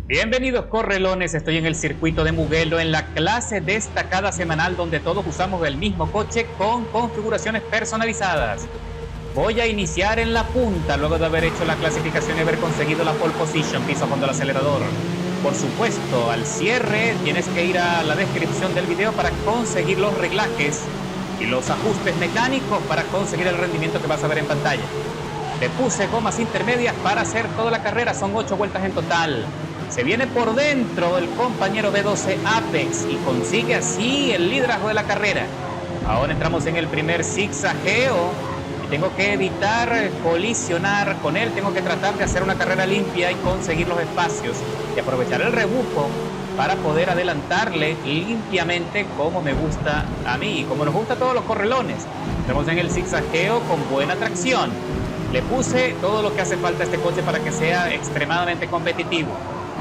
Bienvenidos correlones, estoy en el circuito de Mugello en la clase destacada semanal donde todos usamos el mismo coche con configuraciones personalizadas. Voy a iniciar en la punta luego de haber hecho la clasificación y haber conseguido la pole position, piso a fondo el acelerador. Por supuesto, al cierre tienes que ir a la descripción del video para conseguir los reglajes y los ajustes mecánicos para conseguir el rendimiento que vas a ver en pantalla. Le puse gomas intermedias para hacer toda la carrera, son 8 vueltas en total. Se viene por dentro el compañero B12 Apex y consigue así el liderazgo de la carrera. Ahora entramos en el primer zigzagueo y tengo que evitar colisionar con él. Tengo que tratar de hacer una carrera limpia y conseguir los espacios y aprovechar el rebufo para poder adelantarle limpiamente como me gusta a mí y como nos gusta a todos los correlones. Entramos en el zigzagueo con buena tracción. Le puse todo lo que hace falta a este coche para que sea extremadamente competitivo.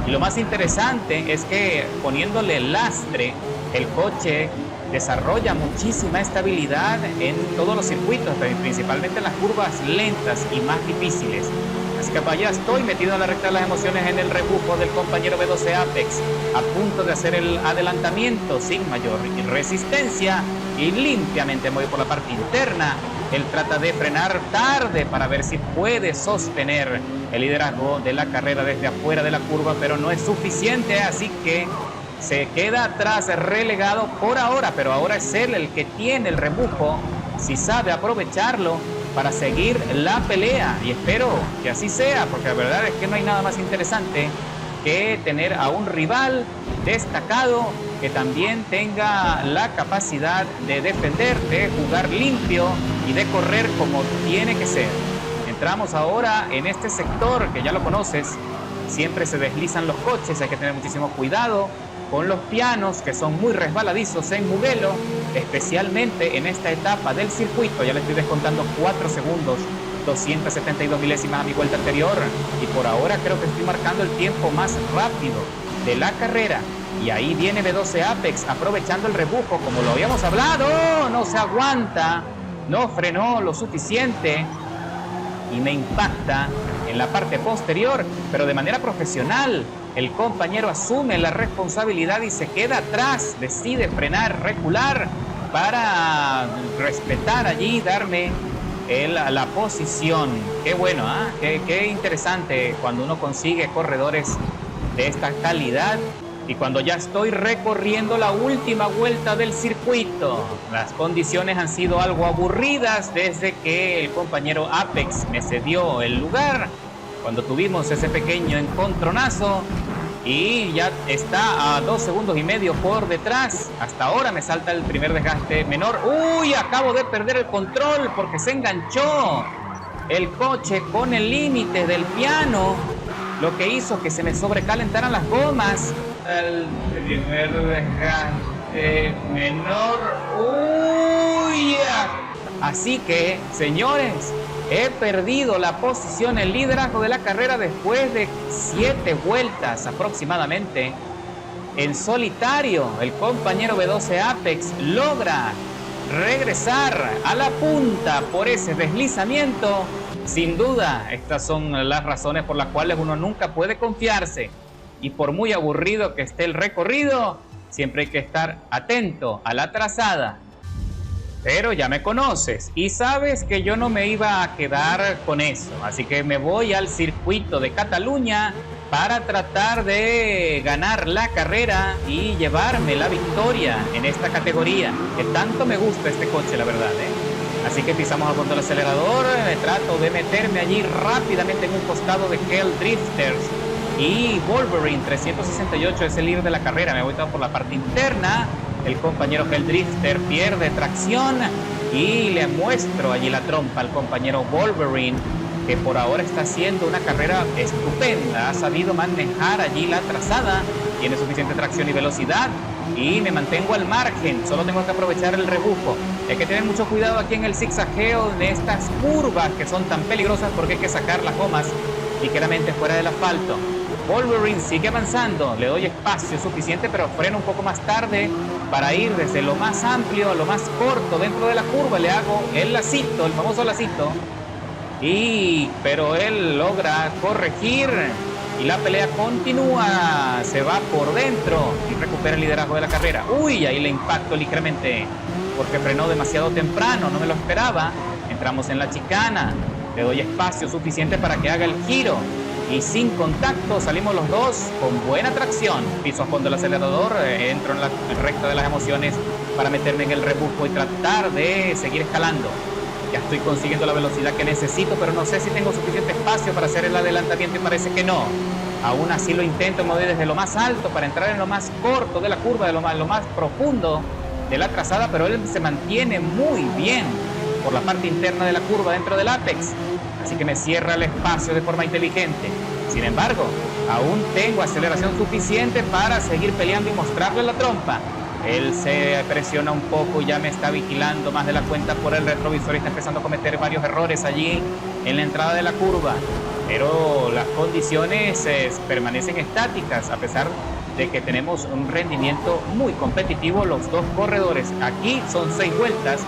Y lo más interesante es que poniéndole lastre, el coche desarrolla muchísima estabilidad en todos los circuitos, principalmente en las curvas lentas y más difíciles. Así que vaya, estoy metido en la recta de las emociones en el rebufo del compañero B12 Apex, a punto de hacer el adelantamiento sin mayor resistencia y limpiamente voy por la parte interna. Él trata de frenar tarde para ver si puede sostener el liderazgo de la carrera desde afuera de la curva, pero no es suficiente, así que se queda atrás relegado por ahora, pero ahora es él el que tiene el rebufo, si sabe aprovecharlo para seguir la pelea, y espero que así sea, porque la verdad es que no hay nada más interesante que tener a un rival destacado que también tenga la capacidad de defender, de jugar limpio y de correr como tiene que ser. Entramos ahora en este sector que ya lo conoces, siempre se deslizan los coches, hay que tener muchísimo cuidado con los pianos que son muy resbaladizos en Mugello, especialmente en esta etapa del circuito. Ya le estoy descontando 4 segundos, 272 milésimas a mi vuelta anterior y por ahora creo que estoy marcando el tiempo más rápido de la carrera. Y ahí viene B12 Apex aprovechando el rebufo como lo habíamos hablado. No se aguanta, no frenó lo suficiente y me impacta en la parte posterior, pero de manera profesional. El compañero asume la responsabilidad y se queda atrás, decide frenar, recular para respetar allí, darme la posición. Qué bueno, qué interesante cuando uno consigue corredores de esta calidad. Y cuando ya estoy recorriendo la última vuelta del circuito, las condiciones han sido algo aburridas desde que el compañero Apex me cedió el lugar, cuando tuvimos ese pequeño encontronazo y ya está a 2 segundos y medio por detrás. Hasta ahora me salta el primer desgaste menor. ¡Uy! Acabo de perder el control porque se enganchó el coche con el límite del piano, lo que hizo que se me sobrecalentaran las gomas. El primer desgaste menor. ¡Uy! Así que, señores, he perdido la posición, el liderazgo de la carrera después de 7 vueltas aproximadamente. En solitario, el compañero B12 Apex logra regresar a la punta por ese deslizamiento. Sin duda, estas son las razones por las cuales uno nunca puede confiarse. Y por muy aburrido que esté el recorrido, siempre hay que estar atento a la trazada. Pero ya me conoces y sabes que yo no me iba a quedar con eso. Así que me voy al circuito de Cataluña para tratar de ganar la carrera y llevarme la victoria en esta categoría, que tanto me gusta este coche, la verdad, Así que pisamos a fondo el acelerador, trato de meterme allí rápidamente en un costado de Hell Drifters. Y Wolverine 368 es el líder de la carrera. Me voy todo por la parte interna. El compañero Hell Drifter pierde tracción y le muestro allí la trompa al compañero Wolverine, que por ahora está haciendo una carrera estupenda. Ha sabido manejar allí la trazada, tiene suficiente tracción y velocidad y me mantengo al margen. Solo tengo que aprovechar el rebufo. Hay que tener mucho cuidado aquí en el zigzagueo de estas curvas que son tan peligrosas porque hay que sacar las gomas ligeramente fuera del asfalto. Wolverine sigue avanzando, le doy espacio suficiente, pero freno un poco más tarde para ir desde lo más amplio a lo más corto dentro de la curva. Le hago el lacito, el famoso lacito, pero él logra corregir y la pelea continúa. Se va por dentro y recupera el liderazgo de la carrera. Uy, ahí le impacto ligeramente porque frenó demasiado temprano, no me lo esperaba. Entramos en la chicana, le doy espacio suficiente para que haga el giro y sin contacto salimos los dos con buena tracción. Piso a fondo el acelerador, entro en la recta de las emociones para meterme en el rebufo y tratar de seguir escalando. Ya estoy consiguiendo la velocidad que necesito, pero no sé si tengo suficiente espacio para hacer el adelantamiento y parece que no. Aún así lo intento, me voy desde lo más alto para entrar en lo más corto de la curva, de lo más profundo de la trazada, pero él se mantiene muy bien por la parte interna de la curva dentro del Apex, así que me cierra el espacio de forma inteligente. Sin embargo, aún tengo aceleración suficiente para seguir peleando y mostrarle la trompa. Él se presiona un poco y ya me está vigilando más de la cuenta por el retrovisor y está empezando a cometer varios errores allí en la entrada de la curva. Pero las condiciones permanecen estáticas a pesar de que tenemos un rendimiento muy competitivo los dos corredores. Aquí son 6 vueltas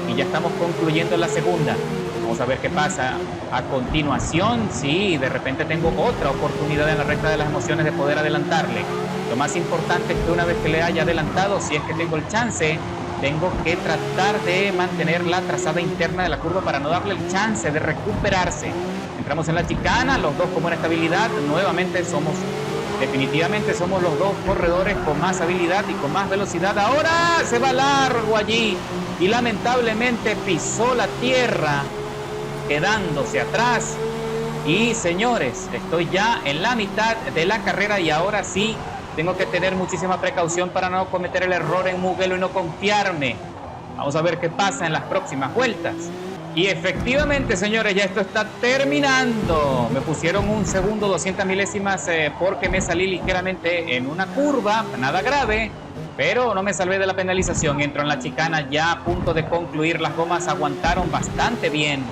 y ya estamos concluyendo la segunda. Vamos a ver qué pasa a continuación. Sí, de repente tengo otra oportunidad en la recta de las emociones de poder adelantarle. Lo más importante es que una vez que le haya adelantado, si es que tengo el chance, tengo que tratar de mantener la trazada interna de la curva para no darle el chance de recuperarse. Entramos en la chicana, los dos con buena estabilidad. Nuevamente definitivamente somos los dos corredores con más habilidad y con más velocidad. Ahora se va largo allí y lamentablemente pisó la tierra, quedándose atrás. Y señores, estoy ya en la mitad de la carrera y ahora sí tengo que tener muchísima precaución para no cometer el error en Mugello y no confiarme. Vamos a ver qué pasa en las próximas vueltas. Y efectivamente, señores, ya esto está terminando. Me pusieron un segundo, 200 milésimas porque me salí ligeramente en una curva, nada grave, pero no me salvé de la penalización. Entro en la chicana ya a punto de concluir. Las gomas aguantaron bastante bien.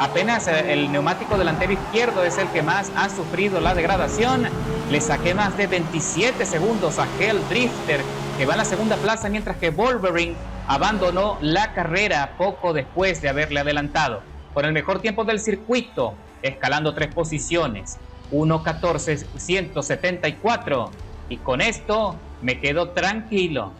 Apenas el neumático delantero izquierdo es el que más ha sufrido la degradación. Le saqué más de 27 segundos a Hell Drifter, que va a la segunda plaza, mientras que Wolverine abandonó la carrera poco después de haberle adelantado. Con el mejor tiempo del circuito, escalando 3 posiciones, 1:14.174. Y con esto me quedo tranquilo.